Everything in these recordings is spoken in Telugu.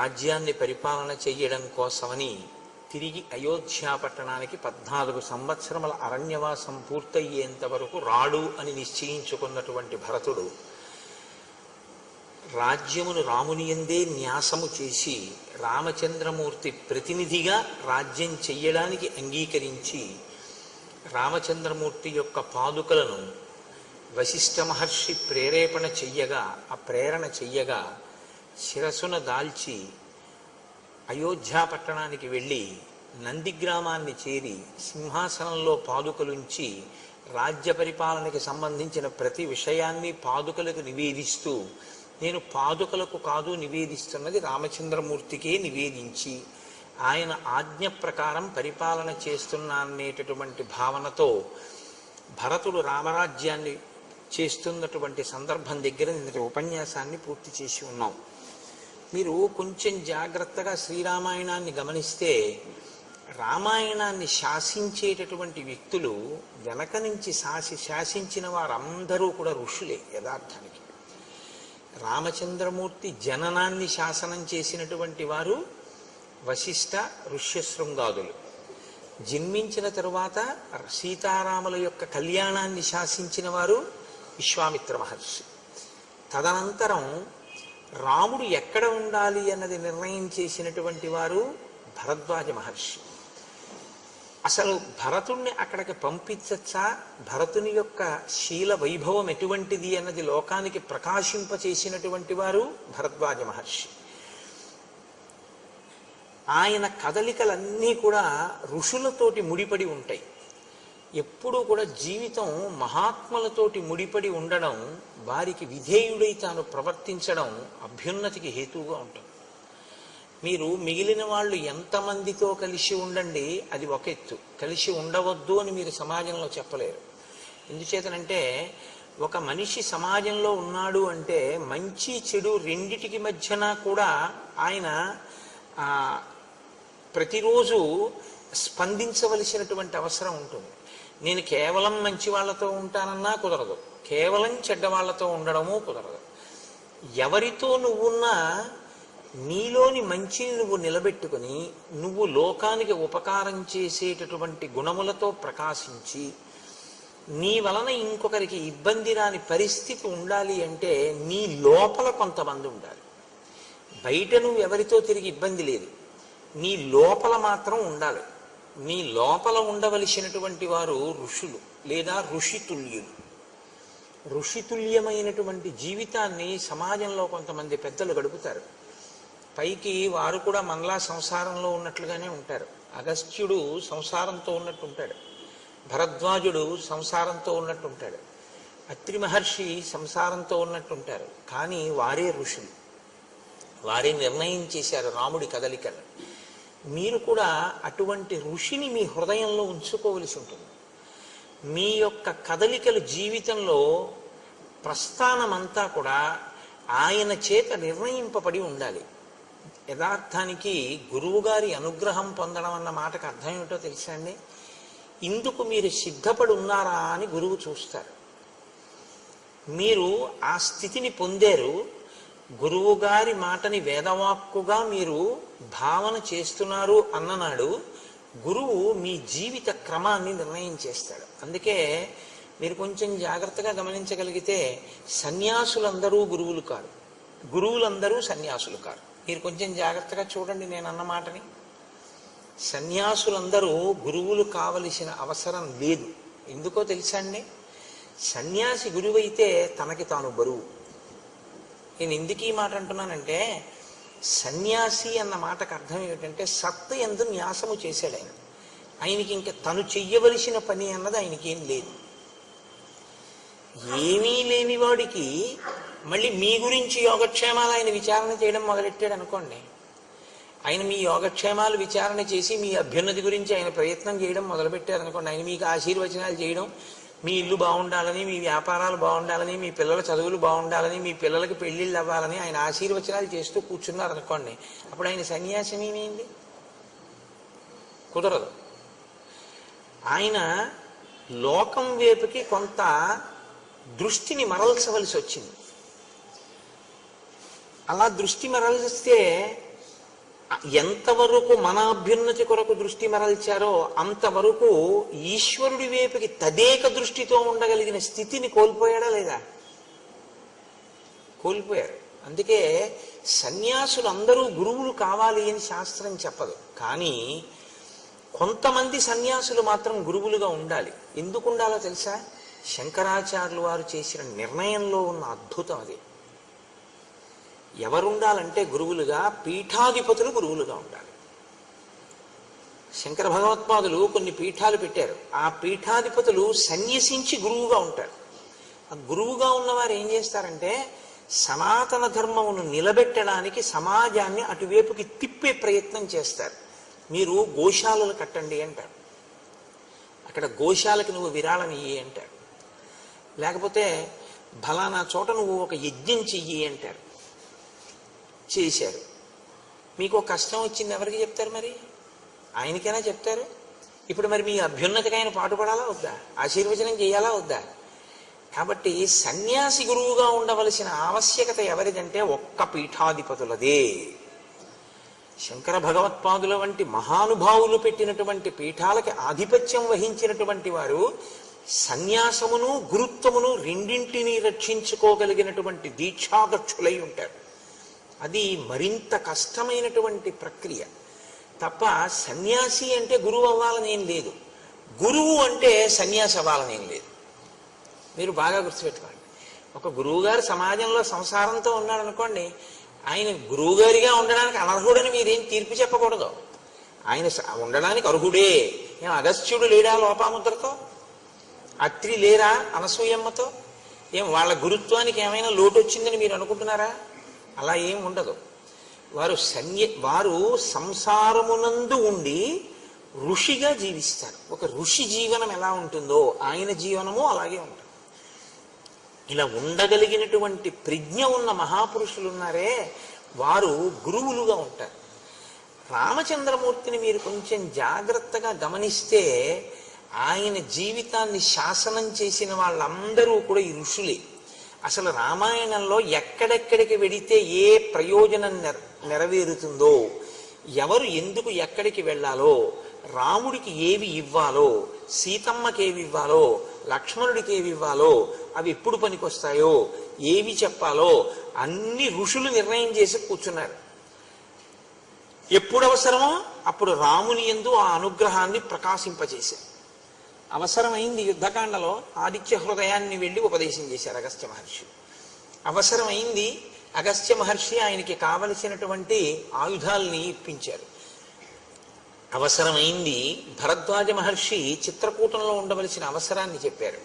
రాజ్యాన్ని పరిపాలన చెయ్యడం కోసమని తిరిగి అయోధ్యా పట్టణానికి 14 సంవత్సరముల అరణ్యవాసం పూర్తయ్యేంత వరకు రాడు అని నిశ్చయించుకున్నటువంటి భరతుడు రాజ్యమును రామునియందే న్యాసము చేసి రామచంద్రమూర్తి ప్రతినిధిగా రాజ్యం చెయ్యడానికి అంగీకరించి రామచంద్రమూర్తి యొక్క పాదుకలను వశిష్ఠ మహర్షి ప్రేరేపణ చెయ్యగా ఆ ప్రేరణ చెయ్యగా శిరసున దాల్చి అయోధ్యా పట్టణానికి వెళ్ళి నందిగ్రామాన్ని చేరి సింహాసనంలో పాదుకలుంచి రాజ్య పరిపాలనకి సంబంధించిన ప్రతి విషయాన్ని పాదుకలకు నివేదిస్తూ నేను పాదుకలకు కాదు నివేదిస్తున్నది రామచంద్రమూర్తికే నివేదించి ఆయన ఆజ్ఞ ప్రకారం పరిపాలన చేస్తున్నానేటటువంటి భావనతో భరతుడు రామరాజ్యాన్ని చేస్తున్నటువంటి సందర్భం దగ్గర నిన్నటి ఉపన్యాసాన్ని పూర్తి చేసి ఉన్నాం. మీరు కొంచెం జాగ్రత్తగా శ్రీరామాయణాన్ని గమనిస్తే రామాయణాన్ని శాసించేటటువంటి వ్యక్తులు వెనక నుంచి శాసించిన వారందరూ కూడా ఋషులే. యథార్థానికి రామచంద్రమూర్తి జననాన్ని శాసనం చేసినటువంటి వారు వశిష్ఠ ఋష్యశృంగాదులు, జన్మించిన తరువాత సీతారాముల యొక్క కళ్యాణాన్ని శాసించిన వారు విశ్వామిత్ర మహర్షి. తదనంతరం రాముడు ఎక్కడ ఉండాలి అన్నది నిర్ణయం చేసినటువంటి వారు భరద్వాజ మహర్షి. అసలు భరతుణ్ణి అక్కడికి పంపించచ్చా, భరతుని యొక్క శీల వైభవం ఎటువంటిది అన్నది లోకానికి ప్రకాశింపచేసినటువంటి వారు భరద్వాజ మహర్షి. ఆయన కదలికలన్నీ కూడా ఋషులతోటి ముడిపడి ఉంటాయి. ఎప్పుడూ కూడా జీవితం మహాత్ములతోటి ముడిపడి ఉండడం, వారికి విధేయుడై తాను ప్రవర్తించడం అభ్యున్నతికి హేతువుగా ఉంటుంది. మీరు మిగిలిన వాళ్ళు ఎంతమందితో కలిసి ఉండండి, అది ఒక ఎత్తు. కలిసి ఉండవద్దు అని మీరు సమాజంలో చెప్పలేరు. ఎందుచేతనంటే ఒక మనిషి సమాజంలో ఉన్నాడు అంటే మంచి చెడు రెండిటికి మధ్యన కూడా ఆయన ప్రతిరోజు స్పందించవలసినటువంటి అవసరం ఉంటుంది. నేను కేవలం మంచి వాళ్ళతో ఉంటానన్నా కుదరదు, కేవలం చెడ్డవాళ్లతో ఉండడమూ కుదరదు. ఎవరితో నువ్వున్నా నీలోని మంచిని నువ్వు నిలబెట్టుకుని నువ్వు లోకానికి ఉపకారం చేసేటటువంటి గుణములతో ప్రకాశించి నీ వలన ఇంకొకరికి ఇబ్బంది రాని పరిస్థితి ఉండాలి అంటే నీ లోపల కొంతమంది ఉండాలి. బయట నువ్వు ఎవరితో తిరిగి ఇబ్బంది లేదు, నీ లోపల మాత్రం ఉండాలి. నీ లోపల ఉండవలసినటువంటి వారు ఋషులు లేదా ఋషితుల్యులు. ఋషితుల్యమైనటువంటి జీవితాన్ని సమాజంలో కొంతమంది పెద్దలు గడుపుతారు. పైకి వారు కూడా మనలా సంసారంలో ఉన్నట్లుగానే ఉంటారు. అగస్త్యుడు సంసారంతో ఉన్నట్టు ఉంటాడు, భరద్వాజుడు సంసారంతో ఉన్నట్టు ఉంటాడు, అత్రి మహర్షి సంసారంతో ఉన్నట్టు ఉంటారు. కానీ వారే ఋషులు, వారే నిర్ణయం చేశారు రాముడి కదలికలు. మీరు కూడా అటువంటి ఋషిని మీ హృదయంలో ఉంచుకోవలసి ఉంటుంది. మీ యొక్క కదలికలు జీవితంలో ప్రస్థానమంతా కూడా ఆయన చేత నిర్ణయింపబడి ఉండాలి. యథార్థానికి గురువుగారి అనుగ్రహం పొందడం అన్న మాటకు అర్థం ఏమిటో తెలుసా అండి? ఇందుకు మీరు సిద్ధపడి ఉన్నారా అని గురువు చూస్తారు. మీరు ఆ స్థితిని పొందారు, గురువు గారి మాటని వేదవాక్కుగా మీరు భావన చేస్తున్నారు అన్ననాడు గురువు మీ జీవిత క్రమాన్ని నిర్ణయం చేస్తాడు. అందుకే మీరు కొంచెం జాగ్రత్తగా గమనించగలిగితే సన్యాసులందరూ గురువులు కాదు, గురువులందరూ సన్యాసులు కాదు. మీరు కొంచెం జాగ్రత్తగా చూడండి నేను అన్న మాటని. సన్యాసులందరూ గురువులు కావలసిన అవసరం లేదు. ఎందుకో తెలుసా అండి? సన్యాసి గురువైతే తనకి తాను బరువు. నేను ఎందుకు ఈ మాట అంటున్నానంటే సన్యాసి అన్న మాటకు అర్థం ఏమిటంటే సత్తు యందు న్యాసము చేశాడు ఆయన. ఆయనకి ఇంకా తను చెయ్యవలసిన పని అన్నది ఆయనకేం లేదు. ఏమీ లేని వాడికి మళ్ళీ మీ గురించి యోగక్షేమాలు ఆయన విచారణ చేయడం మొదలెట్టాడు అనుకోండి, ఆయన మీ యోగక్షేమాలు విచారణ చేసి మీ అభ్యున్నతి గురించి ఆయన ప్రయత్నం చేయడం మొదలుపెట్టారు అనుకోండి, ఆయన మీకు ఆశీర్వచనాలు చేయడం, మీ ఇల్లు బాగుండాలని, మీ వ్యాపారాలు బాగుండాలని, మీ పిల్లల చదువులు బాగుండాలని, మీ పిల్లలకి పెళ్ళిళ్ళు అవ్వాలని ఆయన ఆశీర్వచనాలు చేస్తూ కూర్చున్నారు అనుకోండి, అప్పుడు ఆయన సన్యాసం ఏమైంది? కుదరదు. ఆయన లోకం వైపుకి కొంత దృష్టిని మరల్చవలసి వచ్చింది. అలా దృష్టి మరలిస్తే ఎంతవరకు మన అభ్యున్నతి కొరకు దృష్టి మరల్చారో అంతవరకు ఈశ్వరుడి వైపుకి తదేక దృష్టితో ఉండగలిగిన స్థితిని కోల్పోయాడా లేదా? కోల్పోయారు. అందుకే సన్యాసులు అందరూ గురువులు కావాలి అని శాస్త్రం చెప్పదు. కానీ కొంతమంది సన్యాసులు మాత్రం గురువులుగా ఉండాలి. ఎందుకు ఉండాలో తెలుసా? శంకరాచార్యులు వారు చేసిన నిర్ణయంలో ఉన్న అద్భుతం అది. ఎవరుండాలంటే గురువులుగా పీఠాధిపతులు గురువులుగా ఉండాలి. శంకర భగవత్పాదులు కొన్ని పీఠాలు పెట్టారు. ఆ పీఠాధిపతులు సన్యసించి గురువుగా ఉంటారు. ఆ గురువుగా ఉన్నవారు ఏం చేస్తారంటే సనాతన ధర్మమును నిలబెట్టడానికి సమాజాన్ని అటువైపుకి తిప్పే ప్రయత్నం చేస్తారు. మీరు గోశాలలు కట్టండి అంటారు, అక్కడ గోశాలకి నువ్వు విరాళం ఇయ్యి అంటారు. లేకపోతే ఫలానా చోట నువ్వు ఒక యజ్ఞం చెయ్యి అంటారు. చేశారు. మీకు కష్టం వచ్చింది ఎవరికి చెప్తారు? మరి ఆయనకైనా చెప్తారు. ఇప్పుడు మరి మీ అభ్యున్నతికి ఆయన పాటుపడాలా వద్దా? ఆశీర్వచనం చేయాలా వద్దా? కాబట్టి సన్యాసి గురువుగా ఉండవలసిన ఆవశ్యకత ఎవరిదంటే ఒక్క పీఠాధిపతులదే. శంకర భగవత్పాదుల వంటి మహానుభావులు పెట్టినటువంటి పీఠాలకి ఆధిపత్యం వహించినటువంటి వారు సన్యాసమును గురుత్వమును రెండింటినీ రక్షించుకోగలిగినటువంటి దీక్షాదక్షులై ఉంటారు. అది మరింత కష్టమైనటువంటి ప్రక్రియ. తప్ప సన్యాసి అంటే గురువు అవ్వాలనేం లేదు, గురువు అంటే సన్యాసి అవ్వాలనేం లేదు. మీరు బాగా గుర్తుపెట్టుకోండి. ఒక గురువుగారు సమాజంలో సంసారంతో ఉన్నాడు అనుకోండి, ఆయన గురువుగారిగా ఉండడానికి అనర్హుడని మీరేం తీర్పు చెప్పకూడదు. ఆయన ఉండడానికి అర్హుడే. ఏం అగస్త్యుడు లేడా లోపాముద్రతో? అత్రి లేరా అనసూయమ్మతో? ఏం వాళ్ళ గురుత్వానికి ఏమైనా లోటు వచ్చిందని మీరు అనుకుంటున్నారా? అలా ఏం ఉండదు. వారు సంసారమునందు ఉండి ఋషిగా జీవిస్తారు. ఒక ఋషి జీవనం ఎలా ఉంటుందో ఆయన జీవనము అలాగే ఉంటుంది. ఇలా ఉండగలిగినటువంటి ప్రజ్ఞ ఉన్న మహాపురుషులు ఉన్నారే, వారు గురువులుగా ఉంటారు. రామచంద్రమూర్తిని మీరు కొంచెం జాగ్రత్తగా గమనిస్తే ఆయన జీవితాన్ని శాసనం చేసిన వాళ్ళందరూ కూడా ఈ ఋషులే. అసలు రామాయణంలో ఎక్కడెక్కడికి వెడితే ఏ ప్రయోజనం నెరవేరుతుందో, ఎవరు ఎందుకు ఎక్కడికి వెళ్ళాలో, రాముడికి ఏవి ఇవ్వాలో, సీతమ్మకి ఏవి ఇవ్వాలో, లక్ష్మణుడికి ఏవి ఇవ్వాలో, అవి ఎప్పుడు పనికొస్తాయో, ఏవి చెప్పాలో అన్ని ఋషులు నిర్ణయం చేసి కూర్చున్నారు. ఎప్పుడు అవసరమో అప్పుడు రాముని యందు ఆ అనుగ్రహాన్ని ప్రకాశింపజేశారు. అవసరమైంది యుద్ధకాండలో ఆదిత్య హృదయాన్ని వెళ్ళి ఉపదేశం చేశారు అగస్త్య మహర్షి. అవసరమైంది అగస్త్య మహర్షి ఆయనకి కావలసినటువంటి ఆయుధాలని ఇప్పించారు. అవసరమైంది భరద్వాజ మహర్షి చిత్రకూటంలో ఉండవలసిన అవసరాన్ని చెప్పారు.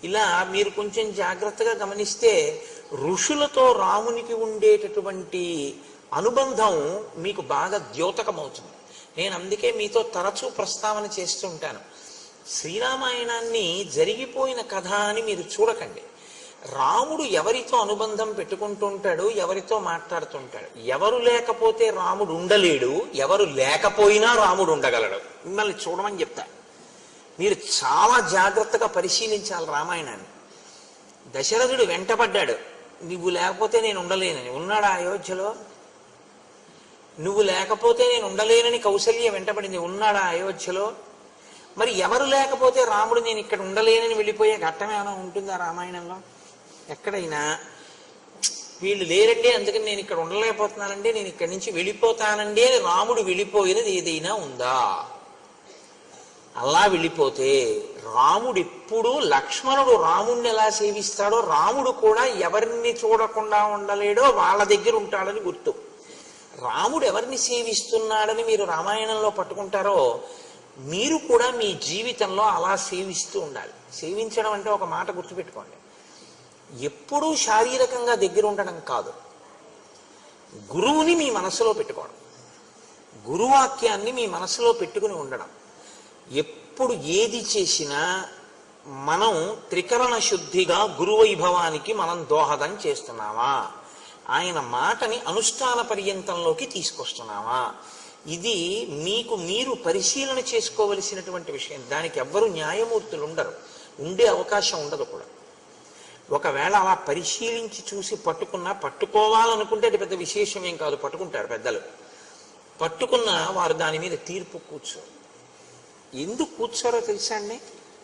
ఇలా మీరు కొంచెం జాగ్రత్తగా గమనిస్తే ఋషులతో రామునికి ఉండేటటువంటి అనుబంధం మీకు బాగా ద్యోతకమవుతుంది. నేను అందుకే మీతో తరచూ ప్రస్తావన చేస్తుంటాను. శ్రీరామాయణాన్ని జరిగిపోయిన కథ అని మీరు చూడకండి. రాముడు ఎవరితో అనుబంధం పెట్టుకుంటుంటాడు, ఎవరితో మాట్లాడుతుంటాడు. ఎవరు లేకపోతే రాముడు ఉండలేడు, ఎవరు లేకపోయినా రాముడు ఉండగలడు. మిమ్మల్ని చూడమని చెప్తా. మీరు చాలా జాగ్రత్తగా పరిశీలించాలి రామాయణాన్ని. దశరథుడు వెంటపడ్డాడు, నువ్వు లేకపోతే నేను ఉండలేనని. ఉన్నాడా అయోధ్యలో? నువ్వు లేకపోతే నేను ఉండలేనని కౌసల్య వెంటపడింది. ఉన్నాడా అయోధ్యలో? మరి ఎవరు లేకపోతే రాముడు నేను ఇక్కడ ఉండలేనని వెళ్ళిపోయే ఘట్టమేమైనా ఉంటుందా రామాయణంలో? ఎక్కడైనా వీళ్ళు లేరండి అందుకని నేను ఇక్కడ ఉండలేకపోతున్నానండి, నేను ఇక్కడి నుంచి వెళ్ళిపోతానండి అని రాముడు వెళ్ళిపోయినది ఏదైనా ఉందా? అలా వెళ్ళిపోతే రాముడు ఎప్పుడు, లక్ష్మణుడు రాముడిని ఎలా సేవిస్తాడో రాముడు కూడా ఎవరిని చూడకుండా ఉండలేడో వాళ్ళ దగ్గర ఉంటాడని గుర్తు. రాముడు ఎవరిని సేవిస్తున్నాడని మీరు రామాయణంలో పట్టుకుంటారో మీరు కూడా మీ జీవితంలో అలా సేవిస్తూ ఉండాలి. సేవించడం అంటే ఒక మాట గుర్తుపెట్టుకోండి, ఎప్పుడూ శారీరకంగా దగ్గర ఉండడం కాదు, గురువుని మీ మనసులో పెట్టుకోవడం, గురువాక్యాన్ని మీ మనసులో పెట్టుకుని ఉండడం. ఎప్పుడు ఏది చేసినా మనం త్రికరణ శుద్ధిగా గురువైభవానికి మనం దోహదం చేస్తున్నామా, ఆయన మాటని అనుష్ఠాన పర్యంతంలోకి తీసుకొస్తున్నామా, ఇది మీకు మీరు పరిశీలన చేసుకోవలసినటువంటి విషయం. దానికి ఎవ్వరూ న్యాయమూర్తులు ఉండరు, ఉండే అవకాశం ఉండదు కూడా. ఒకవేళ అలా పరిశీలించి చూసి పట్టుకోవాలనుకుంటే అది పెద్ద విశేషం ఏం కాదు, పట్టుకుంటారు పెద్దలు. పట్టుకున్న వారు దాని మీద తీర్పు కూర్చోరు. ఎందుకు కూర్చోరో తెలుసా అండి?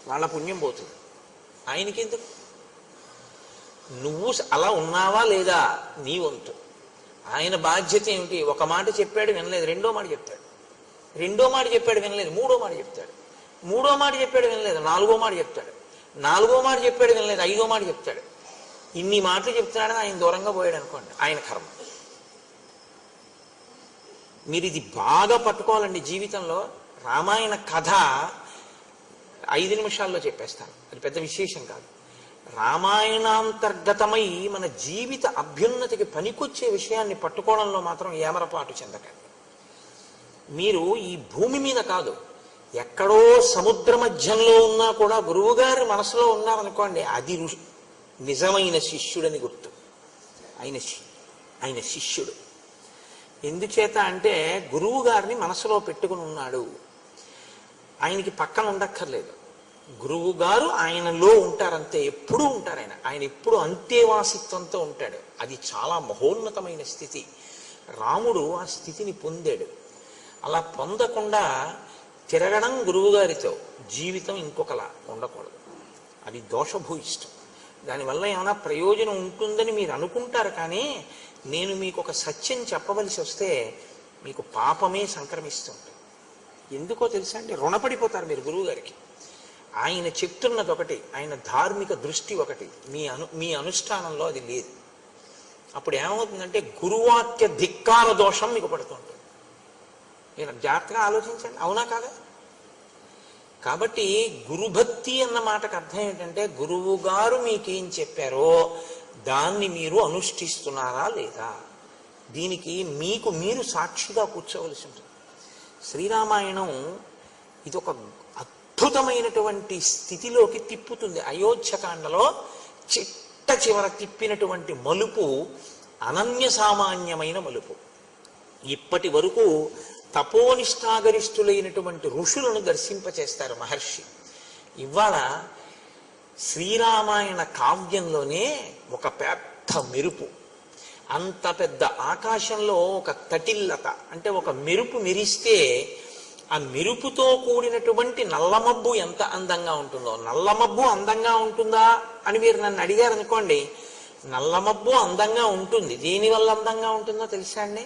వాళ్ళ పుణ్యం పోతుంది. ఆయనకి ఎందుకు? నువ్వు అలా ఉన్నావా లేదా నీ వంతు. ఆయన బాధ్యత ఏమిటి? ఒక మాట చెప్పాడు వినలేదు, రెండో మాట చెప్తాడు, రెండో మాట చెప్పాడు వినలేదు, మూడో మాట చెప్తాడు, మూడో మాట చెప్పాడు వినలేదు, నాలుగో మాట చెప్తాడు, నాలుగో మాట చెప్పాడు వినలేదు, ఐదో మాట చెప్తాడు. ఇన్ని మాటలు చెప్తున్నాడని ఆయన దూరంగా పోయాడు అనుకోండి, ఆయన కర్మ. మీరు ఇది బాగా పట్టుకోవాలండి జీవితంలో. రామాయణ కథ 5 నిమిషాల్లో చెప్పేస్తాను, అది పెద్ద విశేషం కాదు. రామాయణాంతర్గతమై మన జీవిత అభ్యున్నతికి పనికొచ్చే విషయాన్ని పట్టుకోవడంలో మాత్రం ఏమరపాటు చెందకండి. మీరు ఈ భూమి మీద కాదు, ఎక్కడో సముద్ర మధ్యంలో ఉన్నా కూడా గురువుగారి మనసులో ఉన్నారనుకోండి, అది నిజమైన శిష్యుడని గుర్తు. ఆయన శిష్యుడు. ఎందుచేత అంటే గురువు గారిని మనసులో పెట్టుకుని ఉన్నాడు. ఆయనకి పక్కన ఉండక్కర్లేదు, గురువు గారు ఆయనలో ఉంటారంతే, ఎప్పుడూ ఉంటారు. ఆయన ఎప్పుడు అంతేవాసిత్వంతో ఉంటాడు. అది చాలా మహోన్నతమైన స్థితి. రాముడు ఆ స్థితిని పొందాడు. అలా పొందకుండా తిరగడం గురువుగారితో, జీవితం ఇంకొకలా ఉండకూడదు. అది దోషభూయిష్టం. దానివల్ల ఏమైనా ప్రయోజనం ఉంటుందని మీరు అనుకుంటారు, కానీ నేను మీకు ఒక సత్యం చెప్పవలసి వస్తే మీకు పాపమే సంక్రమిస్తుంది. ఎందుకో తెలుసా అండి? రుణపడిపోతారు మీరు గురువుగారికి. ఆయన చెప్తున్నది ఒకటి, ఆయన ధార్మిక దృష్టి ఒకటి, మీ అనుష్ఠానంలో అది లేదు. అప్పుడు ఏమవుతుందంటే గురువాక్య ధిక్కార దోషం మీకు పడుతుంటుంది. మీరు జాగ్రత్తగా ఆలోచించండి, అవునా కాదా? కాబట్టి గురుభక్తి అన్న మాటకు అర్థం ఏంటంటే గురువు గారు మీకేం చెప్పారో దాన్ని మీరు అనుష్ఠిస్తున్నారా లేదా, దీనికి మీకు మీరు సాక్షిగా కూర్చోవలసి ఉంటుంది. శ్రీరామాయణం ఇది ఒక అద్భుతమైనటువంటి స్థితిలోకి తిప్పుతుంది. అయోధ్యకాండలో చిట్ట చివర తిప్పినటువంటి మలుపు అనన్య సామాన్యమైన మలుపు. ఇప్పటి వరకు తపోనిష్టాగరిష్ఠులైనటువంటి ఋషులను దర్శింపచేస్తారు మహర్షి. ఇవాళ శ్రీరామాయణ కావ్యంలోనే ఒక పెద్ద మెరుపు, అంత పెద్ద ఆకాశంలో ఒక తటిల్లత అంటే ఒక మెరుపు మెరిస్తే ఆ మెరుపుతో కూడినటువంటి నల్లమబ్బు ఎంత అందంగా ఉంటుందో. నల్లమబ్బు అందంగా ఉంటుందా అని మీరు నన్ను అడిగారు అనుకోండి, నల్లమబ్బు అందంగా ఉంటుంది. దేనివల్ల అందంగా ఉంటుందో తెలుసా అండి?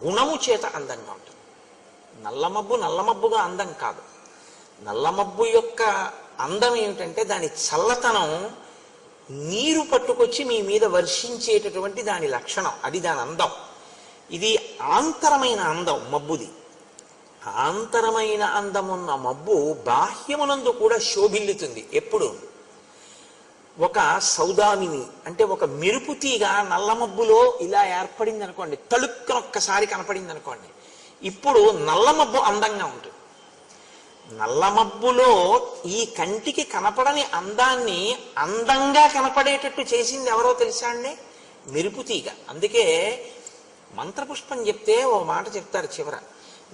గుణము చేత అందంగా ఉంటుంది. నల్లమబ్బు నల్లమబ్బుగా అందం కాదు. నల్లమబ్బు యొక్క అందం ఏమిటంటే దాని చల్లతనం నీరు పట్టుకొచ్చి మీ మీద వర్షించేటటువంటి దాని లక్షణం, అది దాని అందం. ఇది ఆంతరమైన అందం మబ్బుది. ఆంతరమైన అందమున్న మబ్బు బాహ్యమునందు కూడా శోభిల్లుతుంది. ఎప్పుడు? ఒక సౌదామిని అంటే ఒక మెరుపు తీగ నల్లమబ్బులో ఇలా ఏర్పడింది అనుకోండి, తళుక్కున ఒక్కసారి కనపడింది అనుకోండి, ఇప్పుడు నల్లమబ్బు అందంగా ఉంటుంది. నల్లమబ్బులో ఈ కంటికి కనపడని అందాన్ని అందంగా కనపడేటట్టు చేసింది ఎవరో తెలుసా అండి? మెరుపు తీగ. అందుకే మంత్రపుష్పం చెప్తే ఓ మాట చెప్తారు చివర,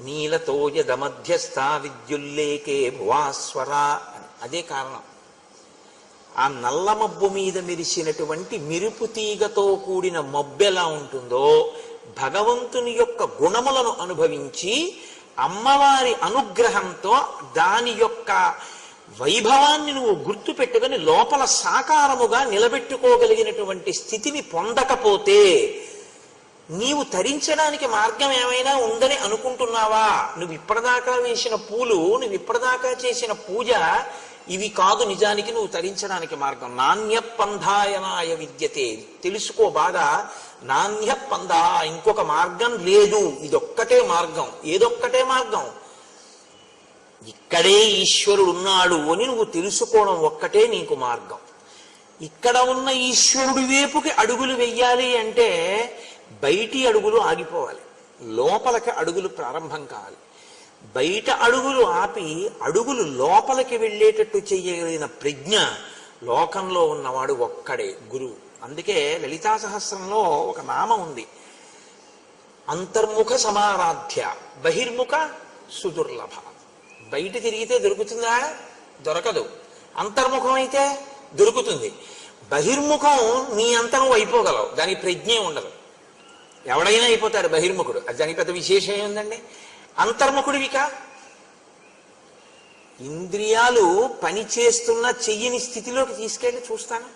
నీలతోయద మధ్యస్థ విద్యుల్లేకే భువాస్వర అని. అదే కారణం. ఆ నల్ల మబ్బు మీద మెరిసినటువంటి మెరుపు తీగతో కూడిన మబ్బు ఎలా ఉంటుందో భగవంతుని యొక్క గుణములను అనుభవించి అమ్మవారి అనుగ్రహంతో దాని యొక్క వైభవాన్ని నువ్వు గుర్తు పెట్టుకుని లోపల సాకారముగా నిలబెట్టుకోగలిగినటువంటి స్థితిని పొందకపోతే నీవు తరించడానికి మార్గం ఏమైనా ఉందని అనుకుంటున్నావా? నువ్వు ఇప్పటిదాకా వేసిన పూలు, నువ్వు ఇప్పటిదాకా చేసిన పూజ ఇవి కాదు నిజానికి నువ్వు తరించడానికి మార్గం. నాణ్య పంధాయనాయ విద్యతే, తెలుసుకో బాగా. నాణ్య పంధ, ఇంకొక మార్గం లేదు, ఇదొక్కటే మార్గం. ఏదొక్కటే మార్గం? ఇక్కడే ఈశ్వరుడు ఉన్నాడు అని నువ్వు తెలుసుకోవడం ఒక్కటే నీకు మార్గం. ఇక్కడ ఉన్న ఈశ్వరుడి వైపుకి అడుగులు వెయ్యాలి అంటే బయటి అడుగులు ఆగిపోవాలి, లోపలికి అడుగులు ప్రారంభం కావాలి. బయట అడుగులు ఆపి అడుగులు లోపలికి వెళ్ళేటట్టు చేయగలిగిన ప్రజ్ఞ లోకంలో ఉన్నవాడు ఒక్కడే గురువు. అందుకే లలితా సహస్రంలో ఒక నామం ఉంది, అంతర్ముఖ సమారాధ్య బహిర్ముఖ సుదుర్లభ. బయట తిరిగితే దొరుకుతుందా? దొరకదు. అంతర్ముఖం అయితే దొరుకుతుంది. బహిర్ముఖం నీ అంత నువ్వు అయిపోగలవు, దాని ప్రజ్ఞే ఉండదు. ఎవడైనా అయిపోతాడు బహిర్ముఖుడు, అది దానికి పెద్ద విశేషం ఏముందండి. అంతర్ముఖుడివికా ఇంద్రియాలు పని చేస్తున్న చెయ్యని స్థితిలోకి తీసుకెళ్ళి చూస్తాను.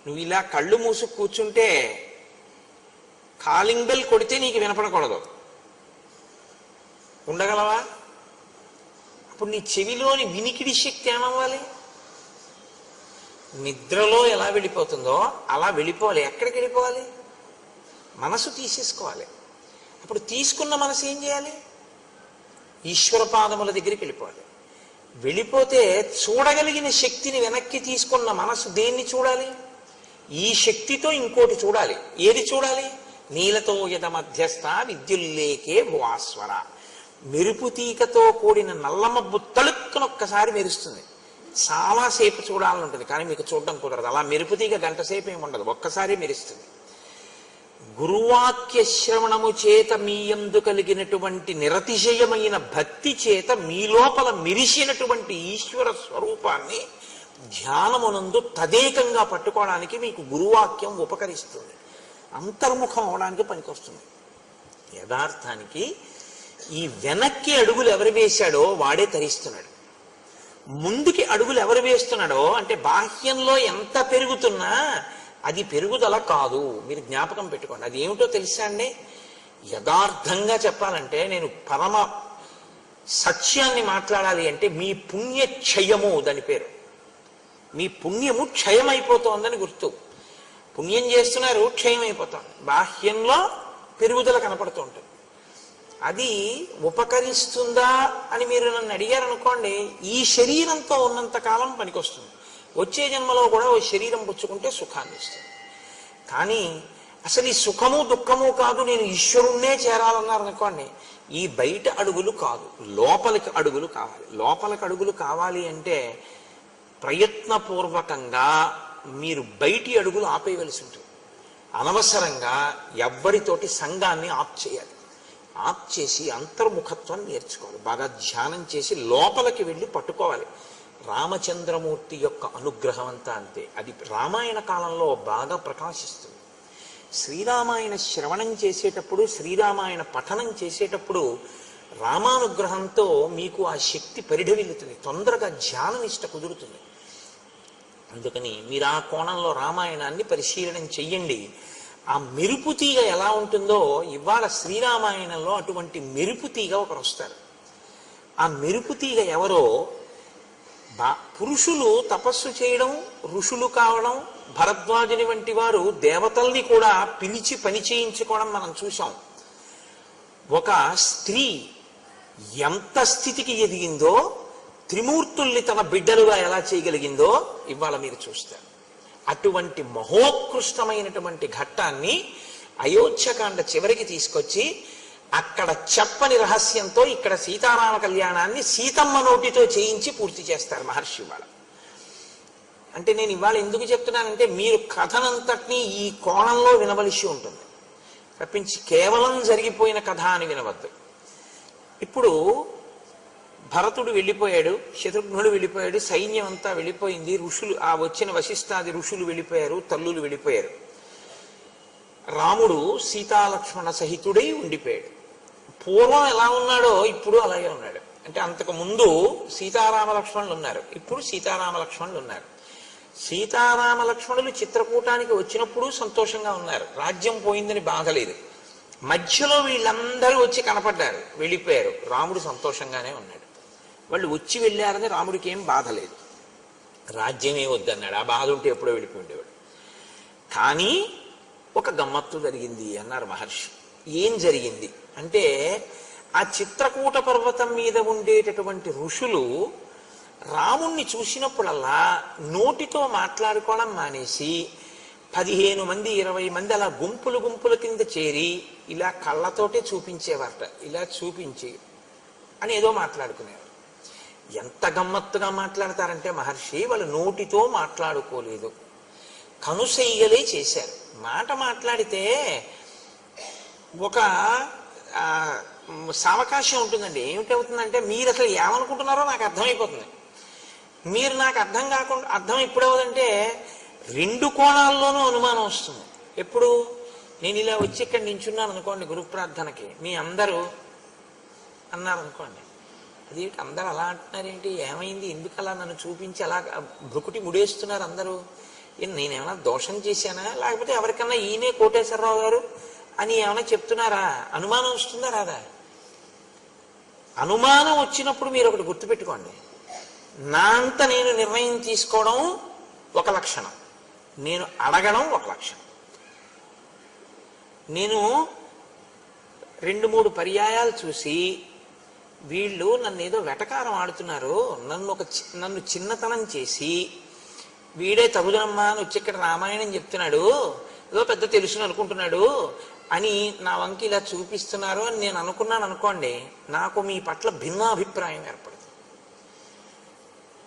నువ్వు ఇలా కళ్ళు మూసు కూర్చుంటే కాలింగ్ బెల్ కొడితే నీకు వినపడకూడదు, ఉండగలవా? అప్పుడు నీ చెవిలోని వినికిడి శక్తి ఏమవ్వాలి? నిద్రలో ఎలా వెళ్ళిపోతుందో అలా వెళ్ళిపోవాలి. ఎక్కడికి వెళ్ళిపోవాలి? మనసు తీసేసుకోవాలి. అప్పుడు తీసుకున్న మనసు ఏం చేయాలి? ఈశ్వర పాదముల దగ్గరికి వెళ్ళిపోవాలి. వెళ్ళిపోతే చూడగలిగిన శక్తిని వెనక్కి తీసుకున్న మనసు దేన్ని చూడాలి? ఈ శక్తితో ఇంకోటి చూడాలి. ఏది చూడాలి? నీలతో యద మధ్యస్థ విద్యుల్లేకే భువాస్వర. మెరుపు తీకతో కూడిన నల్లమబ్బు తలుక్కునొక్కసారి మెరుస్తుంది. చాలాసేపు చూడాలని ఉంటుంది, కానీ మీకు చూడడం కుదరదు. అలా మెరుపు తీగ గంట సేపు ఏమి ఉండదు, ఒక్కసారి మెరుస్తుంది. గురువాక్య శ్రవణము చేత మీయందు కలిగినటువంటి నిరతిశయమైన భక్తి చేత మీ లోపల మెరిసినటువంటి ఈశ్వర స్వరూపాన్ని ధ్యానమునందు తదేకంగా పట్టుకోవడానికి మీకు గురువాక్యం ఉపకరిస్తుంది, అంతర్ముఖం అవడానికి పనికొస్తుంది. యథార్థానికి ఈ వెనక్కి అడుగులు ఎవరు వేశాడో వాడే తరిస్తున్నాడు. ముందుకి అడుగులు ఎవరు వేస్తున్నాడో అంటే బాహ్యంలో ఎంత పెరుగుతున్నా అది పెరుగుదల కాదు. మీరు జ్ఞాపకం పెట్టుకోండి. అది ఏమిటో తెలుసా అండి? యథార్థంగా చెప్పాలంటే, నేను పరమ సత్యాన్ని మాట్లాడాలి అంటే, మీ పుణ్యక్షయము దాని పేరు. మీ పుణ్యము క్షయమైపోతోందని గుర్తు. పుణ్యం చేస్తున్నారు, క్షయం అయిపోతుంది. బాహ్యంలో పెరుగుదల కనపడుతూ ఉంటుంది. అది ఉపకరిస్తుందా అని మీరు నన్ను అడిగారనుకోండి, ఈ శరీరంతో ఉన్నంత కాలం పనికొస్తుంది. వచ్చే జన్మలో కూడా ఓ శరీరం పుచ్చుకుంటే సుఖాన్ని ఇస్తుంది. కానీ అసలు ఈ సుఖము దుఃఖము కాదు, నేను ఈశ్వరుణ్ణే చేరాలన్నారనుకోండి, ఈ బయట అడుగులు కాదు, లోపలికి అడుగులు కావాలి. లోపలికి అడుగులు కావాలి అంటే ప్రయత్నపూర్వకంగా మీరు బయటి అడుగులు ఆపేయవలసి ఉంటుంది. అనవసరంగా ఎవ్వరితోటి సంఘాన్ని ఆప్ చేయాలి. ఆప్ చేసి అంతర్ముఖత్వాన్ని నేర్చుకోవాలి. బాగా ధ్యానం చేసి లోపలికి వెళ్ళి పట్టుకోవాలి. రామచంద్రమూర్తి యొక్క అనుగ్రహం అంతా అంతే. అది రామాయణ కాలంలో బాగా ప్రకాశిస్తుంది. శ్రీరామాయణ శ్రవణం చేసేటప్పుడు, శ్రీరామాయణ పఠనం చేసేటప్పుడు రామానుగ్రహంతో మీకు ఆ శక్తి పరిఢవిల్లుతుంది, తొందరగా ధ్యాననిష్ట కుదురుతుంది. అందుకని మీరు ఆ కోణంలో రామాయణాన్ని పరిశీలనం చెయ్యండి. ఆ మెరుపు తీగ ఎలా ఉంటుందో ఇవాళ శ్రీరామాయణంలో అటువంటి మెరుపు తీగ ఒకరు వస్తారు. ఆ మెరుపు తీగ ఎవరో, పురుషులు తపస్సు చేయడం, ఋషులు కావడం, భరద్వాజుని వంటి వారు దేవతల్ని కూడా పిలిచి పని చేయించుకోవడం మనం చూసాం. ఒక స్త్రీ ఎంత స్థితికి ఎదిగిందో, త్రిమూర్తుల్ని తన బిడ్డలుగా ఎలా చేయగలిగిందో ఇవాళ మీరు చూస్తారు. అటువంటి మహోత్కృష్టమైనటువంటి ఘట్టాన్ని అయోధ్యకాండ చివరికి తీసుకొచ్చి అక్కడ చెప్పని రహస్యంతో ఇక్కడ సీతారామ కళ్యాణాన్ని సీతమ్మ నోటితో చేయించి పూర్తి చేస్తారు మహర్షి ఇవాళ. అంటే నేను ఇవాళ ఎందుకు చెప్తున్నానంటే, మీరు కథనంతటినీ ఈ కోణంలో వినవలసి ఉంటుంది తప్పించి కేవలం జరిగిపోయిన కథ అని వినవద్దు. ఇప్పుడు భరతుడు వెళ్ళిపోయాడు, శత్రుఘ్నుడు వెళ్ళిపోయాడు, సైన్యం అంతా వెళ్ళిపోయింది, ఋషులు ఆ వచ్చిన వశిష్ఠాది ఋషులు వెళ్ళిపోయారు, తల్లులు వెళ్ళిపోయారు. రాముడు సీతాలక్ష్మణ సహితుడై ఉండిపోయాడు. పూర్వం ఎలా ఉన్నాడో ఇప్పుడు అలాగే ఉన్నాడు. అంటే అంతకు ముందు సీతారామ లక్ష్మణులు ఉన్నారు, ఇప్పుడు సీతారామ లక్ష్మణులు ఉన్నారు. సీతారామ లక్ష్మణులు చిత్రకూటానికి వచ్చినప్పుడు సంతోషంగా ఉన్నారు, రాజ్యం పోయిందని బాధ లేదు. మధ్యలో వీళ్ళందరూ వచ్చి కనపడ్డారు, వెళ్ళిపోయారు, రాముడు సంతోషంగానే ఉన్నాడు. వాళ్ళు వచ్చి వెళ్ళారని రాముడికి ఏం బాధ లేదు, రాజ్యమే వద్దన్నాడు. ఆ బాధ ఉంటే ఎప్పుడో వెళ్ళిపోయి ఉండేవాడు. కానీ ఒక గమ్మత్తు జరిగింది అన్నారు మహర్షి. ఏం జరిగింది అంటే, ఆ చిత్రకూట పర్వతం మీద ఉండేటటువంటి ఋషులు రాముణ్ణి చూసినప్పుడల్లా నోటితో మాట్లాడుకోవడం మానేసి 15 మంది 20 మంది అలా గుంపులు గుంపుల కింద చేరి ఇలా కళ్ళతోటే చూపించేవారట. ఇలా చూపించి అని ఏదో మాట్లాడుకునేవారు. ఎంత గమ్మత్తుగా మాట్లాడతారంటే మహర్షి, వాళ్ళు నోటితో మాట్లాడుకోలేదు, కనుసైగలే చేశారు. మాట మాట్లాడితే ఒక సావకాశం ఉంటుందండి. ఏమిటవుతుందంటే, మీరు అసలు ఏమనుకుంటున్నారో నాకు అర్థమైపోతుంది. మీరు నాకు అర్థం ఎప్పుడవుతుందంటే 2 కోణాల్లోనూ అనుమానం వస్తుంది. ఎప్పుడు నేను ఇలా వచ్చి ఇక్కడ నించున్నాను అనుకోండి గురు ప్రార్థనకి, మీ అందరూ అన్నారు అనుకోండి, అది అందరు అలా అంటున్నారేంటి, ఏమైంది, ఎందుకు అలా నన్ను చూపించి అలా భృకుటి ముడేస్తున్నారు అందరూ, నేనేమైనా దోషం చేశానా, లేకపోతే ఎవరికన్నా ఈయనే కోటేశ్వరరావు గారు అని ఏమైనా చెప్తున్నారా, అనుమానం వస్తుందా రాదా? అనుమానం వచ్చినప్పుడు మీరు ఒకటి గుర్తుపెట్టుకోండి, నా అంత నేను నిర్ణయం తీసుకోవడం ఒక లక్షణం, నేను అడగడం ఒక లక్షణం. నేను 2-3 పర్యాయాలు చూసి వీళ్ళు నన్ను ఏదో వెటకారం ఆడుతున్నారు, నన్ను చిన్నతనం చేసి వీడే తగుదనమ్మా అని వచ్చి ఇక్కడ రామాయణం చెప్తున్నాడు, ఏదో పెద్ద తెలుసుని అనుకుంటున్నాడు అని నా వంకి ఇలా చూపిస్తున్నారు అని నేను అనుకున్నాను అనుకోండి, నాకు మీ పట్ల భిన్నాభిప్రాయం ఏర్పడుతుంది.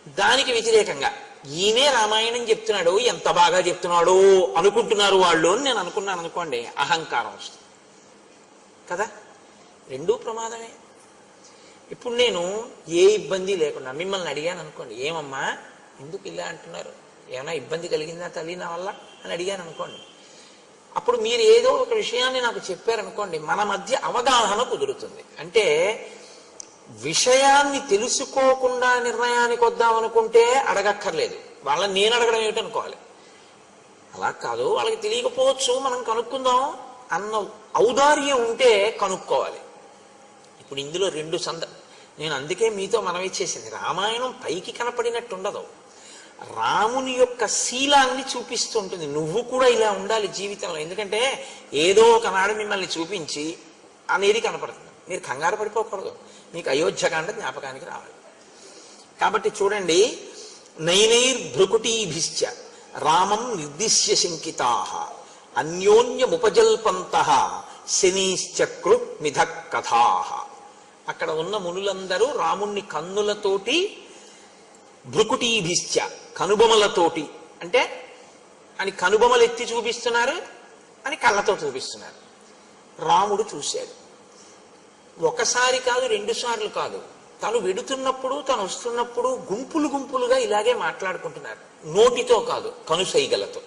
దానికి వ్యతిరేకంగా ఈయనే రామాయణం చెప్తున్నాడు, ఎంత బాగా చెప్తున్నాడు అనుకుంటున్నారు వాళ్ళు అని నేను అనుకున్నాను అనుకోండి, అహంకారం వస్తుంది కదా. రెండూ ప్రమాదమే. ఇప్పుడు నేను ఏ ఇబ్బంది లేకుండా మిమ్మల్ని అడిగాను అనుకోండి, ఏమమ్మా ఎందుకు ఇలా అంటున్నారు, ఏమైనా ఇబ్బంది కలిగిందా తల్లి నా వల్ల అని అడిగాను అనుకోండి, అప్పుడు మీరు ఏదో ఒక విషయాన్ని నాకు చెప్పారనుకోండి, మన మధ్య అవగాహన కుదురుతుంది. అంటే విషయాన్ని తెలుసుకోకుండా నిర్ణయానికి వద్దామనుకుంటే అడగక్కర్లేదు, వాళ్ళని నేను అడగడం ఏమిటనుకోవాలి. అలా కాదు, వాళ్ళకి తెలియకపోవచ్చు, మనం కనుక్కుందాం అన్న ఔదార్యం ఉంటే కనుక్కోవాలి. ఇప్పుడు ఇందులో 2 నేను అందుకే మీతో మనవి చేసింది, రామాయణం పైకి కనపడినట్టు ఉండదు, రాముని యొక్క శీలాన్ని చూపిస్తుంటుంది. నువ్వు కూడా ఇలా ఉండాలి జీవితంలో, ఎందుకంటే ఏదో ఒకనాడు మిమ్మల్ని చూపించి అనేది కనపడుతుంది. మీరు కంగారు పడిపోకూడదు, మీకు అయోధ్యకాండ జ్ఞాపకానికి రావాలి. కాబట్టి చూడండి, నైనైర్భృకుటీభిశ్చ రామం నిర్దిశ్య శంకితాః అన్యోన్యముపజల్పంతః శనీశ్చక్రు మిథ కథాః. అక్కడ ఉన్న మునులందరూ రాముణ్ణి కన్నులతోటి, భృకుటీభిశ్చ కనుబొమలతోటి, అంటే అని కనుబొమలు ఎత్తి చూపిస్తున్నారు అని కళ్ళతో చూపిస్తున్నారు. రాముడు చూశాడు, ఒకసారి కాదు 2 సార్లు కాదు, తను వెడుతున్నప్పుడు తను వస్తున్నప్పుడు గుంపులు గుంపులుగా ఇలాగే మాట్లాడుకుంటున్నారు, నోటితో కాదు కనుసైగలతో.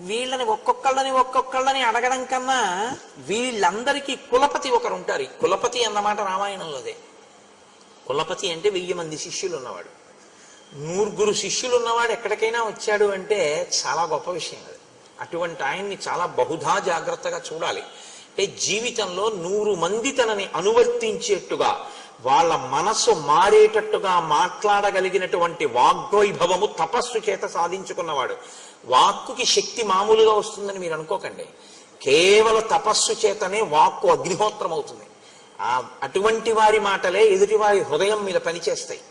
వీళ్ళని ఒక్కొక్కళ్ళని అడగడం కన్నా వీళ్ళందరికీ కులపతి ఒకరు ఉంటారు. కులపతి అన్నమాట రామాయణంలోదే. కులపతి అంటే 1000 మంది శిష్యులు ఉన్నవాడు, 100 శిష్యులు ఉన్నవాడు ఎక్కడికైనా వచ్చాడు అంటే చాలా గొప్ప విషయం అది. అటువంటి ఆయన్ని చాలా బహుధా జాగ్రత్తగా చూడాలి. అంటే జీవితంలో 100 మంది తనని అనువర్తించేట్టుగా, వాళ్ళ మనసు మారేటట్టుగా మాట్లాడగలిగినటువంటి వాగ్వైభవము తపస్సు చేత సాధించుకున్నవాడు. వాక్కుకి శక్తి మామూలుగా వస్తుందని మీరు అనుకోకండి, కేవల తపస్సు చేతనే వాక్కు అగ్నిహోత్రం అవుతుంది. అటువంటి వారి మాటలే ఎదుటి వారి హృదయం మీద పనిచేస్తాయి.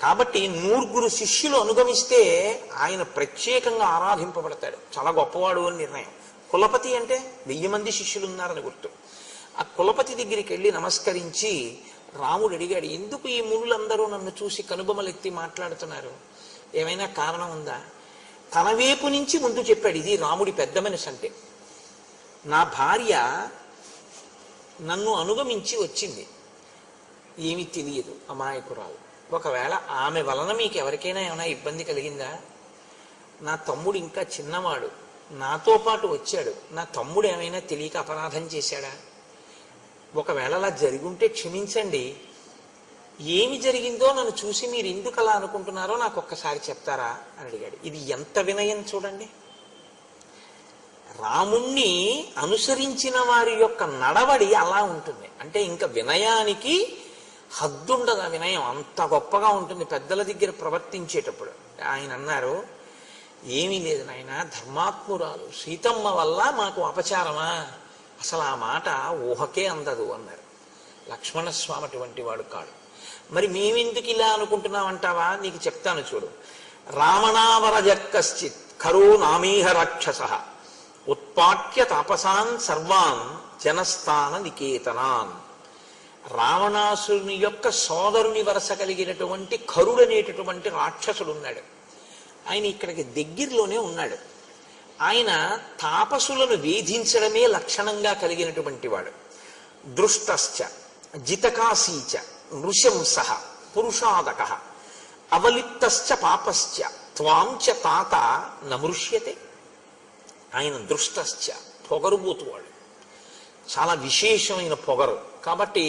కాబట్టి 100 శిష్యులు అనుగమిస్తే ఆయన ప్రత్యేకంగా ఆరాధింపబడతాడు, చాలా గొప్పవాడు అని నిర్ణయం. కులపతి అంటే 1000 మంది శిష్యులు ఉన్నారని గుర్తు. ఆ కులపతి దగ్గరికి వెళ్ళి నమస్కరించి రాముడు అడిగాడు, ఎందుకు ఈ మునులందరూ నన్ను చూసి కనుబొమలెత్తి మాట్లాడుతున్నారు, ఏమైనా కారణం ఉందా? తన వైపు నుంచి ముందు చెప్పాడు, ఇది రాముడి పెద్ద మనసు అంటే. నా భార్య నన్ను అనుగమించి వచ్చింది, ఏమీ తెలియదు, అమాయకురాలు. ఒకవేళ ఆమె వలన మీకు ఎవరికైనా ఏమైనా ఇబ్బంది కలిగిందా? నా తమ్ముడు ఇంకా చిన్నవాడు, నాతో పాటు వచ్చాడు, నా తమ్ముడు ఏమైనా తెలియక అపరాధం చేశాడా? ఒకవేళ అలా జరుగుంటే క్షమించండి, ఏమి జరిగిందో నన్ను చూసి మీరు ఎందుకు అలా అనుకుంటున్నారో నాకు ఒక్కసారి చెప్తారా అని అడిగాడు. ఇది ఎంత వినయం చూడండి. రాముణ్ణి అనుసరించిన వారి యొక్క నడవడి అలా ఉంటుంది. అంటే ఇంకా వినయానికి హద్దుండదు, ఆ వినయం అంత గొప్పగా ఉంటుంది పెద్దల దగ్గర ప్రవర్తించేటప్పుడు. ఆయన అన్నారు, ఏమీ లేదు నాయన, ధర్మాత్మురాలు సీతమ్మ వల్ల మాకు అపచారమా, అసలు ఆ మాట ఊహకే అందదు అన్నారు. లక్ష్మణస్వామి అటువంటి వాడు కాడు. మరి మేమెందుకు ఇలా అనుకుంటున్నామంటావా? నీకు చెప్తాను చూడు. రావణావరజక్కశ్చిత్ ఖరో నామీహ రాక్షస ఉత్పాట్య తాపసాన్ సర్వాన్ జనస్థాన నికేతనాన్. రావణాసురుని యొక్క సోదరుని వరస కలిగినటువంటి ఖరుడనేటటువంటి రాక్షసుడు ఉన్నాడు. ఆయన ఇక్కడికి దగ్గరలోనే ఉన్నాడు. ఆయన తాపసులను వేధించడమే లక్షణంగా కలిగినటువంటి వాడు. దృష్టశ్చ జితకాశీచ నృశంస పురుషాదక అవలిప్తశ్చ పాపశ్చ త్వాంచ తాత నమృష్యతే. ఆయన దృష్టశ్చ, పొగరుబోతువాడు, చాలా విశేషమైన పొగరు. కాబట్టి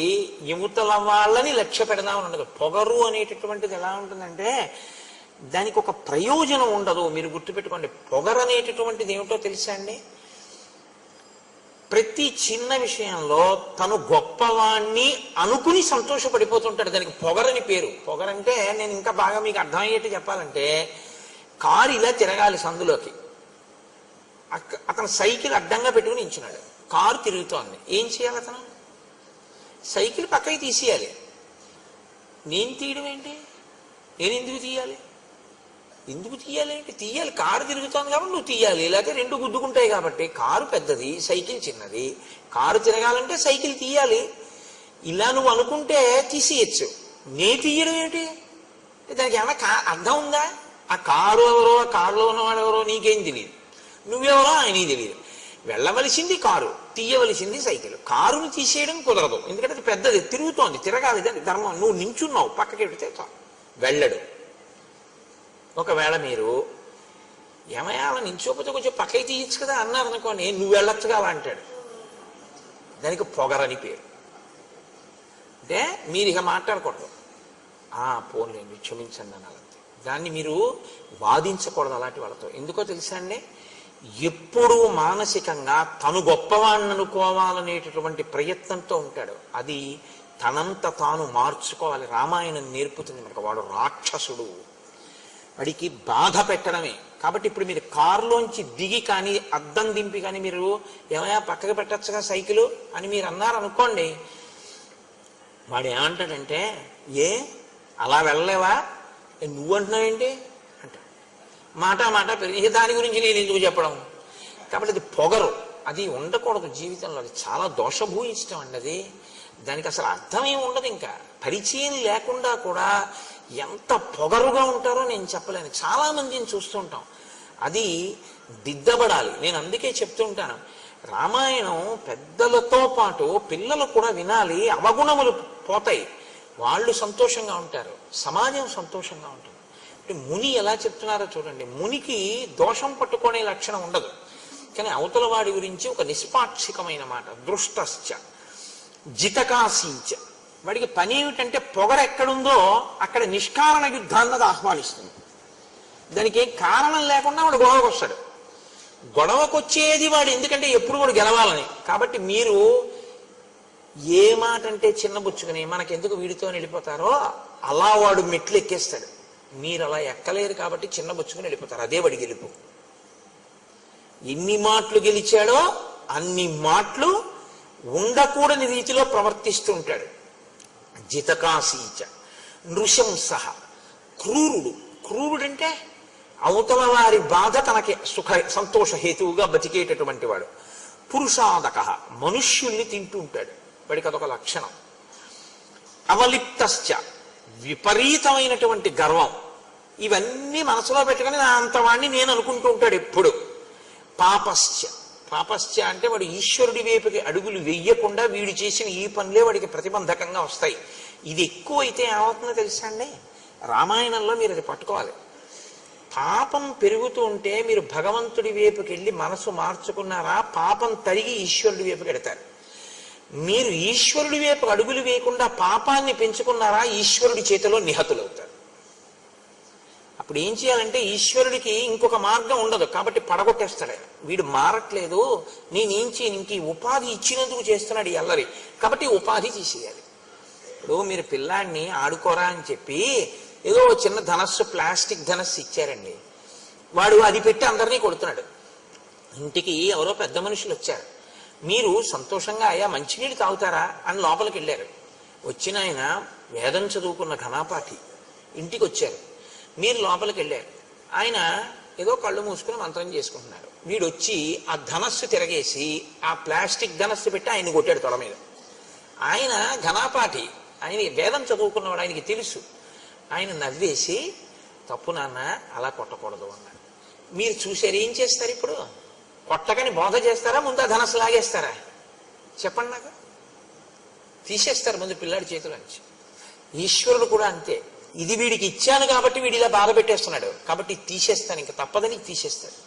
యువతల వాళ్ళని లక్ష్య పెడదామని ఉండదు. పొగరు అనేటటువంటిది ఎలా ఉంటుందంటే దానికి ఒక ప్రయోజనం ఉండదు. మీరు గుర్తుపెట్టుకోండి, పొగరు అనేటటువంటిది ఏమిటో తెలుసా అండి? ప్రతి చిన్న విషయంలో తను గొప్పవాణ్ణి అనుకుని సంతోషపడిపోతుంటాడు. దానికి పొగరని పేరు. పొగరంటే నేను ఇంకా బాగా మీకు అర్థమయ్యేట్టు చెప్పాలంటే, కారు ఇలా తిరగాలి సందులోకి, అతను సైకిల్ అడ్డంగా పెట్టుకుని నించున్నాడు, కారు తిరుగుతోంది. ఏం చేయాలి అతను? సైకిల్ పక్కకి తీసేయాలి. నేను తీయడం ఏంటి? నేను ఎందుకు తీయాలి? ఎందుకు తీయాలి ఏంటి? తీయాలి, కారు తిరుగుతోంది కాబట్టి నువ్వు తీయాలి, లేకపోతే రెండు గుద్దుకుంటాయి కాబట్టి. కారు పెద్దది, సైకిల్ చిన్నది, కారు తిరగాలంటే సైకిల్ తీయాలి. ఇలా నువ్వు అనుకుంటే తీసేయచ్చు. నే తీయడం ఏంటి? దానికి ఏమైనా అర్థం ఉందా? ఆ కారు ఎవరో, ఆ కారులో ఉన్నవాడు ఎవరో నీకేం తెలియదు, నువ్వెవరో ఆయనకి తెలియదు. వెళ్ళవలసింది కారు, తీయవలసింది సైకిల్. కారుని తీసేయడం కుదరదు, ఎందుకంటే అది పెద్దది, తిరుగుతోంది, తిరగాలి, దాని ధర్మం. నువ్వు నించున్నావు, పక్కకి పెడితే వెళ్ళడు. ఒకవేళ మీరు ఏమయ్యా అలా నించోపోతే కొంచెం పక్కకి తీయచ్చు కదా అన్నారు అనుకోని, నువ్వు వెళ్ళొచ్చుగా అలా అంటాడు. దానికి పొగరని పేరు. అంటే మీరు ఇక మాట్లాడకూడదు, పోన్లేండి క్షమించండి అనాలంతే. దాన్ని మీరు వాదించకూడదు అలాంటి వాళ్ళతో. ఎందుకో తెలుసా అండి, ఎప్పుడూ మానసికంగా తను గొప్పవాణ్ణి అనుకోవాలనేటటువంటి ప్రయత్నంతో ఉంటాడు. అది తనంత తాను మార్చుకోవాలి. రామాయణం నేర్పుతుంది మనకు. వాడు రాక్షసుడు, వాడికి బాధ పెట్టడమే. కాబట్టి ఇప్పుడు మీరు కారులోంచి దిగి కానీ అద్దం దింపి కానీ మీరు ఏమయ్యా పక్కకి పెట్టచ్చుగా సైకిలు అని మీరు అన్నారనుకోండి, వాడు ఏమంటాడంటే, ఏ అలా వెళ్ళలేవా, నువ్వు అంటున్నావేంటి అంటాడు. మాట పెరిగి దాని గురించి నేను ఎందుకు చెప్పడం. కాబట్టి అది పొగరు, అది ఉండకూడదు జీవితంలో. అది చాలా దోషభూయిష్టం అండి. అది దానికి అసలు అర్థమేమి ఉండదు. ఇంకా పరిచయం లేకుండా కూడా ఎంత పొగరుగా ఉంటారో నేను చెప్పలేను. చాలా మందిని చూస్తుంటాం. అది దిద్దబడాలి. నేను అందుకే చెప్తూ ఉంటాను, రామాయణం పెద్దలతో పాటు పిల్లలు కూడా వినాలి. అవగుణములు పోతాయి, వాళ్ళు సంతోషంగా ఉంటారు, సమాజం సంతోషంగా ఉంటుంది. ముని ఎలా చెప్తున్నారో చూడండి. మునికి దోషం పట్టుకునే లక్షణం ఉండదు, కానీ అవతల వాడి గురించి ఒక నిష్పాక్షికమైన మాట. దృష్టశ్చ జితకాశీంచ. వాడికి పని ఏమిటంటే పొగర ఎక్కడుందో అక్కడ నిష్కారణ యుద్ధాన్నది ఆహ్వానిస్తుంది. దానికి ఏం కారణం లేకుండా వాడు గొడవకు వస్తాడు. గొడవకొచ్చేది వాడు ఎందుకంటే ఎప్పుడు వాడు గెలవాలని. కాబట్టి మీరు ఏ మాట అంటే చిన్నబుచ్చుకుని మనకెందుకు వీడితో వెళ్ళిపోతారో అలా వాడు మెట్లు ఎక్కేస్తాడు. మీరు అలా ఎక్కలేరు కాబట్టి చిన్నబుచ్చుకుని వెళ్ళిపోతారు. అదే వాడి గెలుపు. ఎన్ని మాటలు గెలిచాడో అన్ని మాటలు ఉండకూడని రీతిలో ప్రవర్తిస్తూ ఉంటాడు. జితకాశీచ నృశంస. క్రూరుడు. క్రూరుడంటే అవతల వారి బాధ తనకి సంతోష హేతువుగా బతికేటటువంటి వాడు. పురుషాదక. మనుష్యుల్ని తింటూ ఉంటాడు, వాడికి అదొక లక్షణం. అవలిప్తశ్చ. విపరీతమైనటువంటి గర్వం. ఇవన్నీ మనసులో పెట్టుకుని నా అంతవాణ్ణి నేను అనుకుంటూ ఉంటాడు ఎప్పుడు. పాపశ్చ. పాపశ్చ అంటే వాడు ఈశ్వరుడి వైపుకి అడుగులు వెయ్యకుండా వీడు చేసిన ఈ పనులే వాడికి ప్రతిబంధకంగా వస్తాయి. ఇది ఎక్కువైతే ఏమవుతుందో తెలుసా అండి, రామాయణంలో మీరు అది పట్టుకోవాలి. పాపం పెరుగుతూ ఉంటే మీరు భగవంతుడి వైపుకి వెళ్ళి మనసు మార్చుకున్నారా, పాపం తరిగి ఈశ్వరుడి వైపుకి వెడతారు. మీరు ఈశ్వరుడి వైపు అడుగులు వేయకుండా పాపాన్ని పెంచుకున్నారా, ఈశ్వరుడి చేతిలో నిహతులవుతారు. అప్పుడు ఏం చేయాలంటే ఈశ్వరుడికి ఇంకొక మార్గం ఉండదు, కాబట్టి పడగొట్టేస్తాడు. వీడు మారట్లేదు, నేనేం చేయను, ఇంక ఈ ఉపాధి ఇచ్చినందుకు చేస్తున్నాడు ఈ అల్లరి, కాబట్టి ఉపాధి తీసేయాలి. ఇప్పుడు మీరు పిల్లాడిని ఆడుకోరా అని చెప్పి ఏదో చిన్న ధనస్సు, ప్లాస్టిక్ ధనస్సు ఇచ్చారండి, వాడు అది పెట్టి అందరినీ కొడుతున్నాడు. ఇంటికి ఎవరో పెద్ద మనుషులు వచ్చారు, మీరు సంతోషంగా అయ్యా మంచినీళ్ళు తాగుతారా అని లోపలికి వెళ్ళారు. వచ్చిన ఆయన వేదం చదువుకున్న ఘనాపాఠి. ఇంటికి వచ్చారు, మీరు లోపలికి వెళ్ళారు. ఆయన ఏదో కళ్ళు మూసుకుని మంత్రం చేసుకుంటున్నారు. వీడు వచ్చి ఆ ధనస్సు తిరగేసి ఆ ప్లాస్టిక్ ధనస్సు పెట్టి ఆయన కొట్టాడు తొడ మీద. ఆయన ఘనాపాఠి, ఆయన వేదం చదువుకున్నవాడు, ఆయనకి తెలుసు. ఆయన నవ్వేసి తప్పు నాన్న అలా కొట్టకూడదు అన్నాడు. మీరు చూసారు, ఏం చేస్తారు ఇప్పుడు? కొట్టకని బోధ చేస్తారా, ముందు ఆ ధనస్సు లాగేస్తారా? చెప్పండి నాకు. తీసేస్తారు ముందు పిల్లాడి చేతిలోంచి. ఈశ్వరుడు కూడా అంతే. ఇది వీడికి ఇచ్చాను కాబట్టి వీడి ఇలా బాధ పెట్టేస్తున్నాడు, కాబట్టి తీసేస్తాను, ఇంకా తప్పదని తీసేస్తాడు.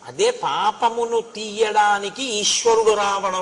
అదే పాపమును తీయడానికి ఈశ్వరుడు రావడం